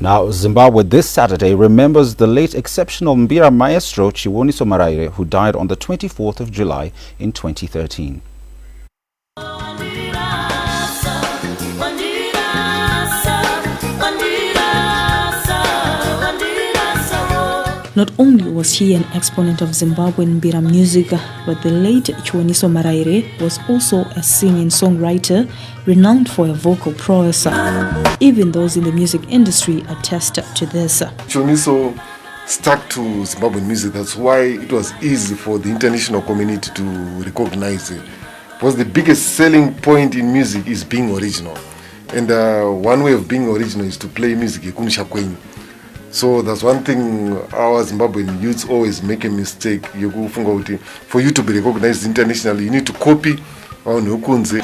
Now, Zimbabwe this Saturday remembers the late exceptional Mbira maestro Chiwoniso Maraire, who died on the 24th of July in 2013. Not only was he an exponent of Zimbabwean Mbira music, but the late Chiwoniso Maraire was also a singing-songwriter renowned for her vocal prowess. Even those in the music industry attest to this. Chiwoniso stuck to Zimbabwean music. That's why it was easy for the international community to recognize it. Because the biggest selling point in music is being original. And one way of being original is to play music. So that's one thing our Zimbabwean youths always make a mistake. For you to be recognized internationally, you need to copy on Ukunze.